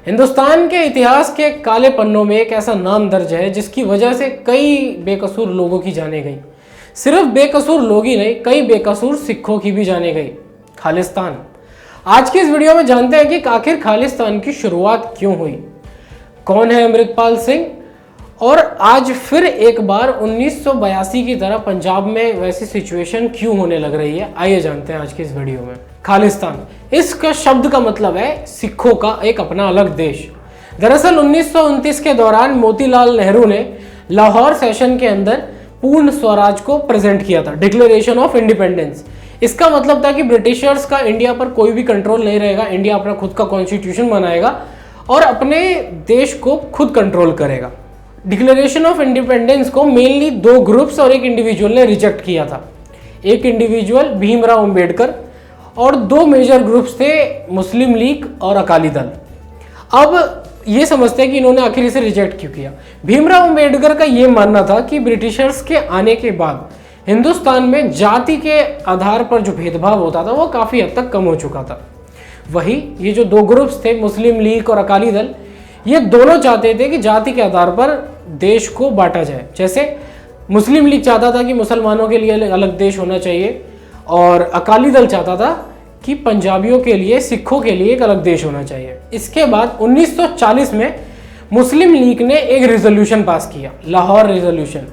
हिंदुस्तान के इतिहास के काले पन्नों में एक ऐसा नाम दर्ज है जिसकी वजह से कई बेकसूर लोगों की जाने गई। सिर्फ बेकसूर लोग ही नहीं, कई बेकसूर सिखों की भी जाने गई। खालिस्तान। आज की इस वीडियो में जानते हैं कि आखिर खालिस्तान की शुरुआत क्यों हुई, कौन है अमृतपाल सिंह, और आज फिर एक बार 1982 की तरह पंजाब में वैसी सिचुएशन क्यों होने लग रही है। आइए जानते हैं आज की इस वीडियो में। खालिस्तान, इसका शब्द का मतलब है सिखों का एक अपना अलग देश। दरअसल 1929 के दौरान मोतीलाल नेहरू ने लाहौर सेशन के अंदर पूर्ण स्वराज को प्रेजेंट किया था, डिक्लेरेशन ऑफ इंडिपेंडेंस। इसका मतलब था कि ब्रिटिशर्स का इंडिया पर कोई भी कंट्रोल नहीं रहेगा, इंडिया अपना खुद का कॉन्स्टिट्यूशन बनाएगा और अपने देश को खुद कंट्रोल करेगा। डिक्लेरेशन ऑफ इंडिपेंडेंस को मेनली दो ग्रुप्स और एक इंडिविजुअल ने रिजेक्ट किया था। एक इंडिविजुअल भीमराव अंबेडकर और दो मेजर ग्रुप्स थे, मुस्लिम लीग और अकाली दल। अब ये समझते हैं कि इन्होंने आखिर इसे रिजेक्ट क्यों किया। भीमराव अंबेडकर का ये मानना था कि ब्रिटिशर्स के आने के बाद हिंदुस्तान में जाति के आधार पर जो भेदभाव होता था वो काफ़ी हद तक कम हो चुका था। वही ये जो दो ग्रुप्स थे, मुस्लिम लीग और अकाली दल, ये दोनों चाहते थे कि जाति के आधार पर देश को बांटा जाए। जैसे मुस्लिम लीग चाहता था कि मुसलमानों के लिए अलग देश होना चाहिए और अकाली दल चाहता था कि पंजाबियों के लिए, सिखों के लिए एक अलग देश होना चाहिए। इसके बाद 1940 में मुस्लिम लीग ने एक रेजोल्यूशन पास किया, लाहौर रेजोल्यूशन।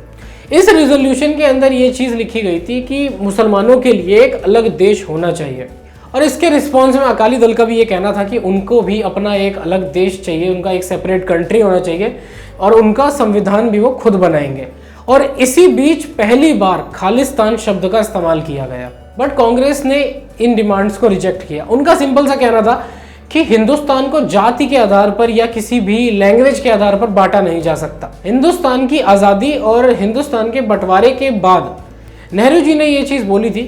इस रेजोल्यूशन के अंदर ये चीज़ लिखी गई थी कि मुसलमानों के लिए एक अलग देश होना चाहिए। और इसके रिस्पॉन्स में अकाली दल का भी ये कहना था कि उनको भी अपना एक अलग देश चाहिए, उनका एक सेपरेट कंट्री होना चाहिए और उनका संविधान भी वो खुद बनाएंगे। और इसी बीच पहली बार खालिस्तान शब्द का इस्तेमाल किया गया। बट कांग्रेस ने इन डिमांड्स को रिजेक्ट किया। उनका सिंपल सा कहना था कि हिंदुस्तान को जाति के आधार पर या किसी भी लैंग्वेज के आधार पर बांटा नहीं जा सकता। हिंदुस्तान की आज़ादी और हिंदुस्तान के बंटवारे के बाद नेहरू जी ने ये चीज़ बोली थी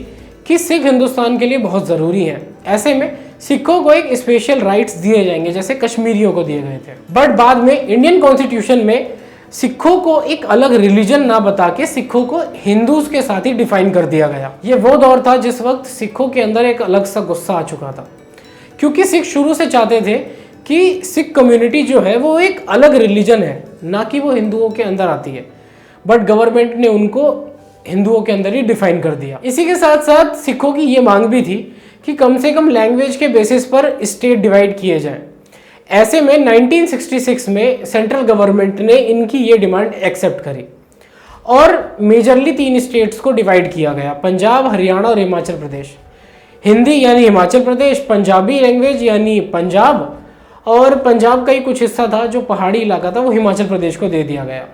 कि सिख हिंदुस्तान के लिए बहुत ज़रूरी है। ऐसे में सिखों को एक स्पेशल राइट्स दिए जाएंगे जैसे कश्मीरियों को दिए गए थे। बट बाद में इंडियन कॉन्स्टिट्यूशन में सिखों को एक अलग रिलीजन ना बता के सिखों को हिंदूज के साथ ही डिफाइन कर दिया गया। ये वो दौर था जिस वक्त सिखों के अंदर एक अलग सा गुस्सा आ चुका था, क्योंकि सिख शुरू से चाहते थे कि सिख कम्युनिटी जो है वो एक अलग रिलीजन है, ना कि वो हिंदुओं के अंदर आती है। बट गवर्नमेंट ने उनको हिंदुओं के अंदर ही डिफाइन कर दिया। इसी के साथ साथ सिखों की ये मांग भी थी कि कम से कम लैंग्वेज के बेसिस पर स्टेट डिवाइड किए जाएं। ऐसे में 1966 में सेंट्रल गवर्नमेंट ने इनकी ये डिमांड एक्सेप्ट करी और मेजरली 3 स्टेट्स को डिवाइड किया गया, पंजाब, हरियाणा और हिमाचल प्रदेश। हिंदी यानी हिमाचल प्रदेश, पंजाबी लैंग्वेज यानी पंजाब, और पंजाब का ही कुछ हिस्सा था जो पहाड़ी इलाका था वो हिमाचल प्रदेश को दे दिया गया।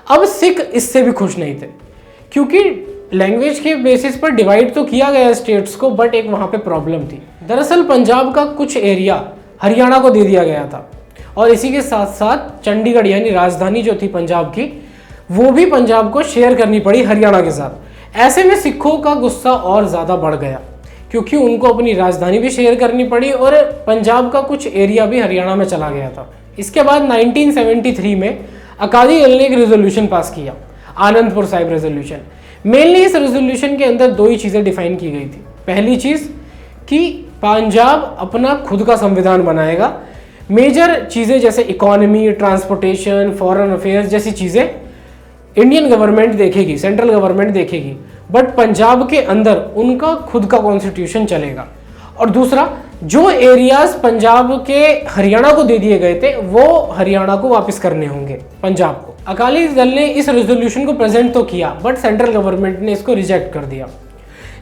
अब सिख इससे भी खुश नहीं थे, क्योंकि लैंग्वेज के बेसिस पर डिवाइड तो किया गया स्टेट्स को, बट एक वहाँ पे प्रॉब्लम थी। दरअसल पंजाब का कुछ एरिया हरियाणा को दे दिया गया था और इसी के साथ साथ चंडीगढ़ यानी राजधानी जो थी पंजाब की, वो भी पंजाब को शेयर करनी पड़ी हरियाणा के साथ। ऐसे में सिखों का गुस्सा और ज़्यादा बढ़ गया, क्योंकि उनको अपनी राजधानी भी शेयर करनी पड़ी और पंजाब का कुछ एरिया भी हरियाणा में चला गया था। इसके बाद 1973 में अकाली दल ने एक रेजोल्यूशन पास किया, आनंदपुर साहिब रेजोल्यूशन। मेनली इस रेजोल्यूशन के अंदर 2 ही चीज़ें डिफाइन की गई थी। पहली चीज़ कि पंजाब अपना खुद का संविधान बनाएगा। मेजर चीज़ें जैसे इकोनॉमी, ट्रांसपोर्टेशन, फॉरेन अफेयर्स जैसी चीज़ें इंडियन गवर्नमेंट देखेगी, सेंट्रल गवर्नमेंट देखेगी, बट पंजाब के अंदर उनका खुद का कॉन्स्टिट्यूशन चलेगा। और दूसरा, जो एरियाज पंजाब के हरियाणा को दे दिए गए थे वो हरियाणा को वापस करने होंगे पंजाब को। अकाली दल ने इस रेजोल्यूशन को प्रेजेंट तो किया, बट सेंट्रल गवर्नमेंट ने इसको रिजेक्ट कर दिया।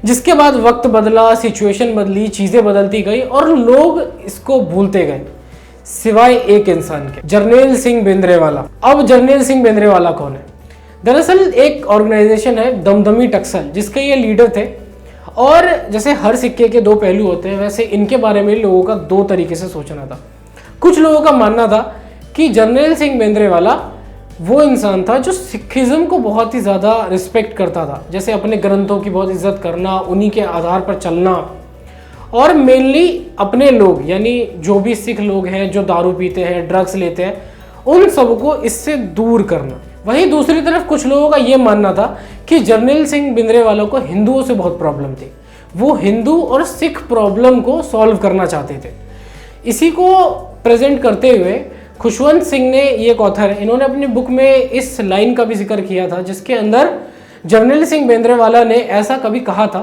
जिसके बाद वक्त बदला, सिचुएशन बदली, चीज़ें बदलती गई और लोग इसको भूलते गए, सिवाय एक इंसान के, जर्नैल सिंह भिंद्रेवाला। अब जर्नैल सिंह भिंद्रेवाला कौन है? दरअसल एक ऑर्गेनाइजेशन है दमदमी टक्सल, जिसके ये लीडर थे। और जैसे हर सिक्के के 2 पहलू होते हैं, वैसे इनके बारे में लोगों का 2 तरीके से सोचना था। कुछ लोगों का मानना था कि जर्नैल सिंह भिंद्रेवाला वो इंसान था जो सिखिज्म को बहुत ही ज़्यादा रिस्पेक्ट करता था, जैसे अपने ग्रंथों की बहुत इज्जत करना, उन्हीं के आधार पर चलना, और मेनली अपने लोग यानी जो भी सिख लोग हैं जो दारू पीते हैं, ड्रग्स लेते हैं, उन सबको इससे दूर करना। वहीं दूसरी तरफ कुछ लोगों का ये मानना था कि जर्नैल सिंह भिंद्रेवाला को हिंदुओं से बहुत प्रॉब्लम थी, वो हिंदू और सिख प्रॉब्लम को सॉल्व करना चाहते थे। इसी को प्रेजेंट करते हुए खुशवंत सिंह ने, ये एक ऑथर है, इन्होंने अपनी बुक में इस लाइन का भी जिक्र किया था जिसके अंदर जर्नैल सिंह भिंद्रावाला ने ऐसा कभी कहा था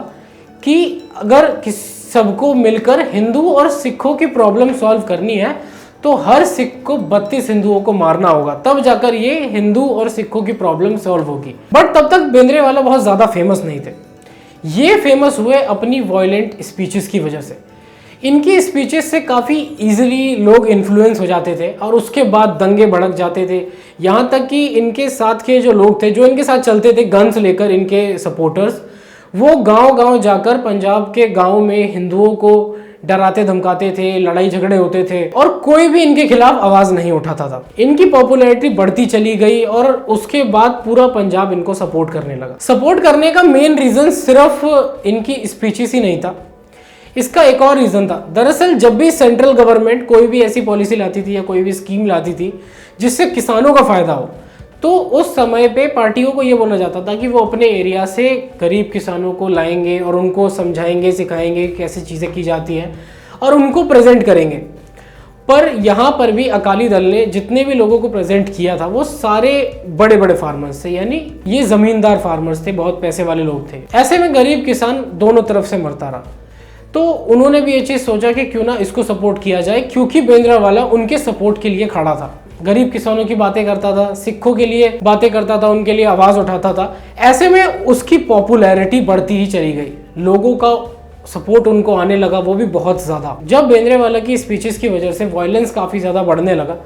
कि अगर सबको मिलकर हिंदू और सिखों की प्रॉब्लम सॉल्व करनी है तो हर सिख को 32 हिंदुओं को मारना होगा, तब जाकर ये हिंदू और सिखों की प्रॉब्लम सॉल्व होगी। बट तब तक भिंद्रावाला बहुत ज़्यादा फेमस नहीं थे। ये फेमस हुए अपनी वॉयलेंट स्पीचेस की वजह से। इनकी स्पीचेस से काफ़ी इजीली लोग इन्फ्लुएंस हो जाते थे और उसके बाद दंगे भड़क जाते थे। यहाँ तक कि इनके साथ के जो लोग थे, जो इनके साथ चलते थे गन्स लेकर, इनके सपोर्टर्स, वो गांव-गांव जाकर पंजाब के गांव में हिंदुओं को डराते धमकाते थे, लड़ाई झगड़े होते थे और कोई भी इनके खिलाफ आवाज़ नहीं उठाता था। इनकी पॉपुलैरिटी बढ़ती चली गई और उसके बाद पूरा पंजाब इनको सपोर्ट करने लगा। सपोर्ट करने का मेन रीज़न सिर्फ इनकी स्पीचेस ही नहीं था, इसका एक और रीज़न था। दरअसल जब भी सेंट्रल गवर्नमेंट कोई भी ऐसी पॉलिसी लाती थी या कोई भी स्कीम लाती थी जिससे किसानों का फ़ायदा हो, तो उस समय पे पार्टियों को ये बोला जाता था कि वो अपने एरिया से गरीब किसानों को लाएंगे और उनको समझाएंगे, सिखाएंगे कैसे चीज़ें की जाती हैं और उनको प्रेजेंट करेंगे। पर यहाँ पर भी अकाली दल ने जितने भी लोगों को प्रेजेंट किया था वो सारे बड़े बड़े फार्मर्स थे, यानी ये ज़मींदार फार्मर्स थे, बहुत पैसे वाले लोग थे। ऐसे में गरीब किसान दोनों तरफ से मरता रहा। तो उन्होंने भी ये चीज़ सोचा कि क्यों ना इसको सपोर्ट किया जाए, क्योंकि भिंद्रावाला उनके सपोर्ट के लिए खड़ा था, गरीब किसानों की बातें करता था, सिखों के लिए बातें करता था, उनके लिए आवाज़ उठाता था। ऐसे में उसकी पॉपुलैरिटी बढ़ती ही चली गई, लोगों का सपोर्ट उनको आने लगा, वो भी बहुत ज़्यादा। जब भिंद्रावाला की स्पीचेस की वजह से वायलेंस काफ़ी ज़्यादा बढ़ने लगा,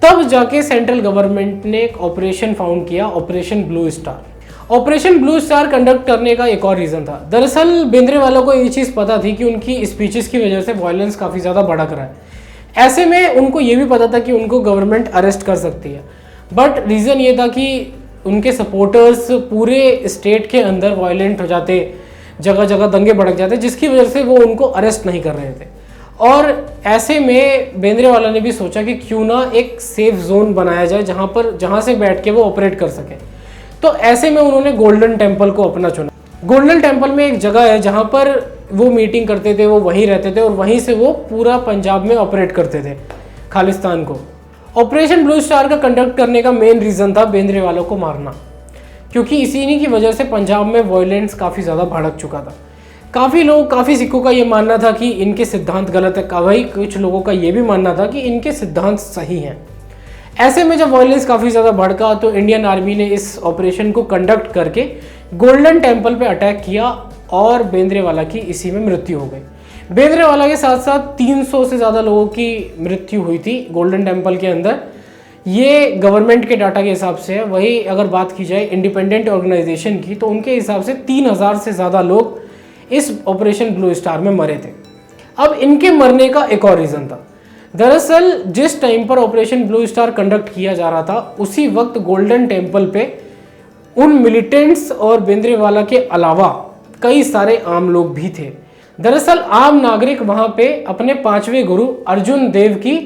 तब जाके सेंट्रल गवर्नमेंट ने एक ऑपरेशन फाउंड किया, operation blue star. Operation blue star conduct करने का एक और रीज़न था। दरअसल भिंद्रावाला को ये चीज़ पता थी कि उनकी स्पीचेस की वजह से वायलेंस काफ़ी ज़्यादा भड़क रहा है। ऐसे में उनको ये भी पता था कि उनको गवर्नमेंट अरेस्ट कर सकती है, बट रीज़न ये था कि उनके सपोर्टर्स पूरे स्टेट के अंदर वायलेंट हो जाते, जगह जगह दंगे भड़क जाते, जिसकी वजह से वो उनको अरेस्ट नहीं कर रहे थे। और ऐसे में भिंद्रावाला ने भी सोचा कि क्यों ना एक सेफ जोन बनाया जाए जहाँ से बैठ के वो ऑपरेट कर सके। तो ऐसे में उन्होंने गोल्डन टेम्पल को अपना चुना। गोल्डन टेम्पल में एक जगह है जहाँ पर वो मीटिंग करते थे, वो वहीं रहते थे और वहीं से वो पूरा पंजाब में ऑपरेट करते थे खालिस्तान को। ऑपरेशन ब्लू स्टार का कंडक्ट करने का मेन रीज़न था भिंद्रावाला को मारना, क्योंकि इसी की वजह से पंजाब में वायलेंस काफ़ी ज़्यादा भड़क चुका था। काफ़ी सिखों का ये मानना था कि इनके सिद्धांत गलत है, वही कुछ लोगों का ये भी मानना था कि इनके सिद्धांत सही हैं। ऐसे में जब वायलेंस काफ़ी ज़्यादा भड़का तो इंडियन आर्मी ने इस ऑपरेशन को कंडक्ट करके गोल्डन टेम्पल पे अटैक किया और भिंद्रावाला की इसी में मृत्यु हो गई। भिंद्रावाला के साथ साथ 300 से ज़्यादा लोगों की मृत्यु हुई थी गोल्डन टेम्पल के अंदर। ये गवर्नमेंट के डाटा के हिसाब से है। वही अगर बात की जाए इंडिपेंडेंट ऑर्गेनाइजेशन की, तो उनके हिसाब से 3000 से ज़्यादा लोग इस ऑपरेशन ब्लू स्टार में मरे थे। अब इनके मरने का एक और रीज़न था। दरअसल जिस टाइम पर ऑपरेशन ब्लू स्टार कंडक्ट किया जा रहा था, उसी वक्त गोल्डन टेम्पल पे उन मिलिटेंट्स और भिंद्रावाला के अलावा कई सारे आम लोग भी थे। दरअसल आम नागरिक वहाँ पे अपने 5वें गुरु अर्जुन देव की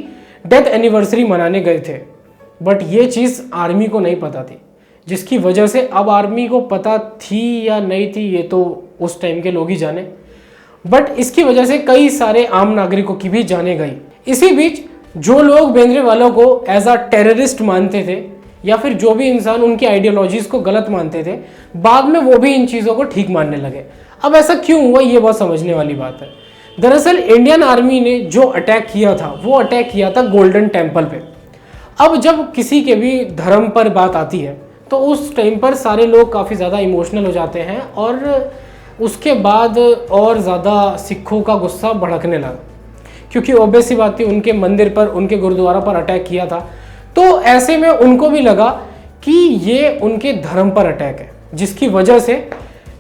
डेथ एनिवर्सरी मनाने गए थे, बट ये चीज़ आर्मी को नहीं पता थी, जिसकी वजह से, अब आर्मी को पता थी या नहीं थी ये तो उस टाइम के लोग ही जाने, बट इसकी वजह से कई सारे आम नागरिकों की भी जाने गई। इसी बीच जो लोग भिंद्रावाला को एज अ टेररिस्ट मानते थे या फिर जो भी इंसान उनकी आइडियोलॉजीज को गलत मानते थे, बाद में वो भी इन चीज़ों को ठीक मानने लगे। अब ऐसा क्यों हुआ, ये बहुत समझने वाली बात है। दरअसल इंडियन आर्मी ने जो अटैक किया था वो अटैक किया था गोल्डन टेम्पल पे। अब जब किसी के भी धर्म पर बात आती है तो उस टाइम पर सारे लोग काफ़ी ज़्यादा इमोशनल हो जाते हैं और उसके बाद और ज़्यादा सिखों का गुस्सा भड़कने लगा, क्योंकि ऑब्वियस सी बात थी, उनके मंदिर पर, उनके गुरुद्वारा पर अटैक किया था। तो ऐसे में उनको भी लगा कि ये उनके धर्म पर अटैक है, जिसकी वजह से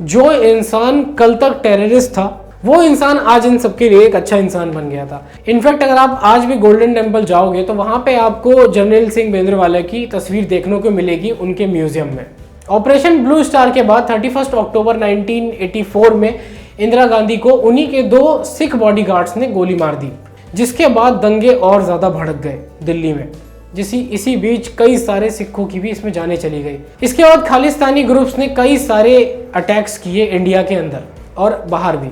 जो इंसान कल तक टेररिस्ट था वो इंसान आज इन सबके लिए एक अच्छा इंसान बन गया था। इनफैक्ट अगर आप आज भी गोल्डन टेम्पल जाओगे तो वहाँ पे आपको जर्नैल सिंह भिंद्रावाला की तस्वीर देखने को मिलेगी उनके म्यूजियम में। ऑपरेशन ब्लू स्टार के बाद 31 अक्टूबर 1984 में इंदिरा गांधी को उन्हीं के 2 सिख बॉडीगार्ड्स ने गोली मार दी, जिसके बाद दंगे और ज़्यादा भड़क गए दिल्ली में। इसी बीच कई सारे सिखों की भी इसमें जाने चली गई। इसके बाद खालिस्तानी ग्रुप्स ने कई सारे अटैक्स किए इंडिया के अंदर और बाहर भी।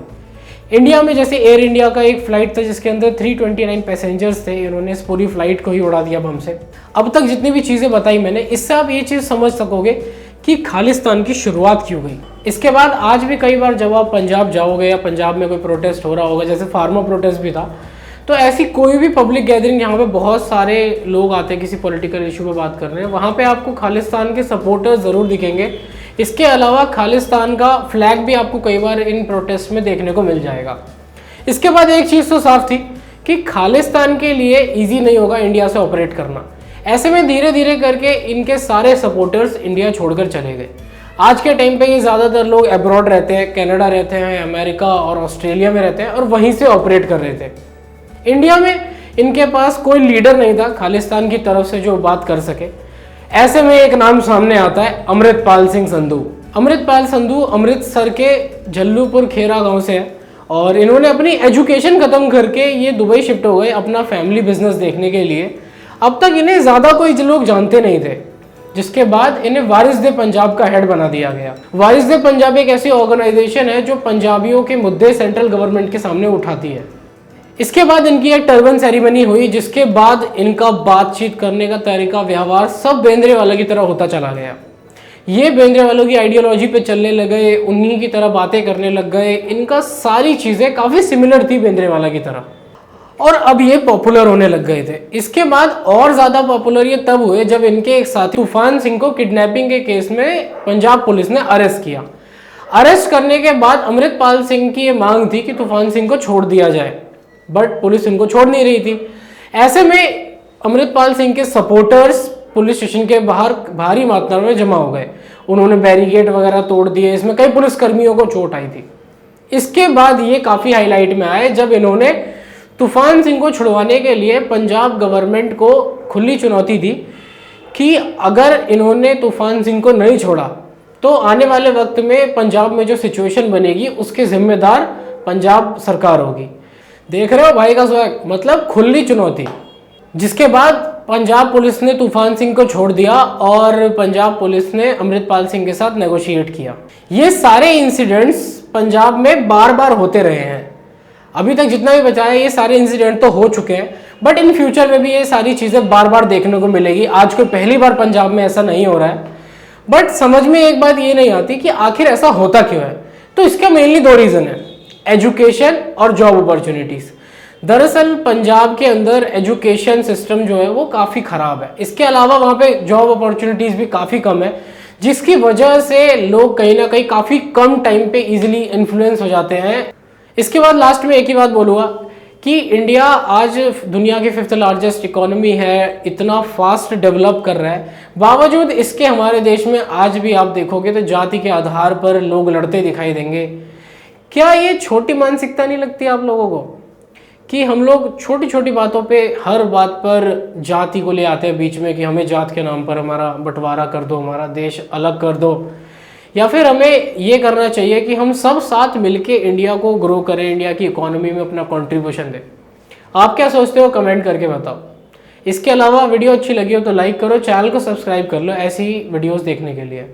इंडिया में जैसे एयर इंडिया का एक फ़्लाइट था जिसके अंदर 329 पैसेंजर्स थे, इन्होंने इस पूरी फ़्लाइट को ही उड़ा दिया बम से। अब तक जितनी भी चीज़ें बताई मैंने, इससे आप ये चीज़ समझ सकोगे कि खालिस्तान की शुरुआत क्यों हुई। इसके बाद आज भी कई बार जब आप पंजाब जाओगे या पंजाब में कोई प्रोटेस्ट हो रहा होगा, जैसे फार्मर प्रोटेस्ट भी था, तो ऐसी कोई भी पब्लिक गैदरिंग जहाँ पे बहुत सारे लोग आते हैं किसी पॉलिटिकल इशू पे बात कर रहे हैं, वहाँ पे आपको खालिस्तान के सपोर्टर्स ज़रूर दिखेंगे। इसके अलावा खालिस्तान का फ्लैग भी आपको कई बार इन प्रोटेस्ट में देखने को मिल जाएगा। इसके बाद एक चीज़ तो साफ थी कि खालिस्तान के लिए ईजी नहीं होगा इंडिया से ऑपरेट करना। ऐसे में धीरे धीरे करके इनके सारे सपोर्टर्स इंडिया छोड़कर चले गए। आज के टाइम पे ये ज़्यादातर लोग अब्रॉड रहते हैं, कनाडा रहते हैं, अमेरिका और ऑस्ट्रेलिया में रहते हैं और वहीं से ऑपरेट कर रहे थे। इंडिया में इनके पास कोई लीडर नहीं था खालिस्तान की तरफ से जो बात कर सके। ऐसे में एक नाम सामने आता है, अमृतपाल सिंह संधू। अमृतपाल संधू अमृतसर के झल्लूपुर खेरा गांव से है और इन्होंने अपनी एजुकेशन ख़त्म करके ये दुबई शिफ्ट हो गए अपना फैमिली बिजनेस देखने के लिए। अब तक इन्हें ज़्यादा कोई लोग जानते नहीं थे, जिसके बाद इन्हें वारिस ए पंजाब का हेड बना दिया गया। वारिस ए पंजाब एक ऐसी ऑर्गेनाइजेशन है जो पंजाबियों के मुद्दे सेंट्रल गवर्नमेंट के सामने उठाती है। इसके बाद इनकी एक टर्बन सेरेमनी हुई, जिसके बाद इनका बातचीत करने का तरीका, व्यवहार सब बेंद्रेवाला की तरह होता चला गया। ये बेंद्रेवालों की आइडियोलॉजी पे चलने लगे, उन्हीं की तरह बातें करने लग गए। इनका सारी चीज़ें काफ़ी सिमिलर थी बेंद्रेवाला की तरह और अब ये पॉपुलर होने लग गए थे। इसके बाद और ज़्यादा पॉपुलर ये तब हुए जब इनके एक साथी तूफान सिंह को किडनैपिंग के केस में पंजाब पुलिस ने अरेस्ट किया। अरेस्ट करने के बाद अमृतपाल सिंह की ये मांग थी कि तूफान सिंह को छोड़ दिया जाए, बट पुलिस इनको छोड़ नहीं रही थी। ऐसे में अमृतपाल सिंह के सपोर्टर्स पुलिस स्टेशन के बाहर भारी मात्रा में जमा हो गए। उन्होंने बैरिकेड वगैरह तोड़ दिए, इसमें कई पुलिसकर्मियों को चोट आई थी। इसके बाद ये काफ़ी हाईलाइट में आए जब इन्होंने तूफान सिंह को छुड़वाने के लिए पंजाब गवर्नमेंट को खुली चुनौती दी कि अगर इन्होंने तूफान सिंह को नहीं छोड़ा तो आने वाले वक्त में पंजाब में जो सिचुएशन बनेगी उसके जिम्मेदार पंजाब सरकार होगी। देख रहे हो भाई का स्वैग, मतलब खुली चुनौती। जिसके बाद पंजाब पुलिस ने तूफान सिंह को छोड़ दिया और पंजाब पुलिस ने अमृतपाल सिंह के साथ नेगोशिएट किया। ये सारे इंसिडेंट्स पंजाब में बार बार होते रहे हैं। अभी तक जितना भी बचा है ये सारे इंसिडेंट तो हो चुके हैं, बट इन फ्यूचर में भी ये सारी चीज़ें बार बार देखने को मिलेगी। आज कोई पहली बार पंजाब में ऐसा नहीं हो रहा है, बट समझ में एक बात ये नहीं आती कि आखिर ऐसा होता क्यों है। तो इसका मेनली दो रीज़न है, एजुकेशन और जॉब अपॉर्चुनिटीज़। दरअसल पंजाब के अंदर एजुकेशन सिस्टम जो है वो काफ़ी ख़राब है। इसके अलावा वहाँ पे जॉब अपॉर्चुनिटीज़ भी काफ़ी कम है, जिसकी वजह से लोग कहीं ना कहीं काफ़ी कम टाइम पे इजीली इन्फ्लुएंस हो जाते हैं। इसके बाद लास्ट में एक ही बात बोलूँगा कि इंडिया आज दुनिया की 5th लार्जेस्ट इकोनॉमी है, इतना फास्ट डेवलप कर रहा है, बावजूद इसके हमारे देश में आज भी आप देखोगे तो जाति के आधार पर लोग लड़ते दिखाई देंगे। क्या ये छोटी मानसिकता नहीं लगती आप लोगों को कि हम लोग छोटी छोटी बातों पे हर बात पर जाति को ले आते हैं बीच में कि हमें जात के नाम पर हमारा बंटवारा कर दो, हमारा देश अलग कर दो, या फिर हमें ये करना चाहिए कि हम सब साथ मिलके इंडिया को ग्रो करें, इंडिया की इकोनॉमी में अपना कंट्रीब्यूशन दें। आप क्या सोचते हो कमेंट करके बताओ। इसके अलावा वीडियो अच्छी लगी हो तो लाइक करो, चैनल को सब्सक्राइब कर लो ऐसी वीडियोस देखने के लिए।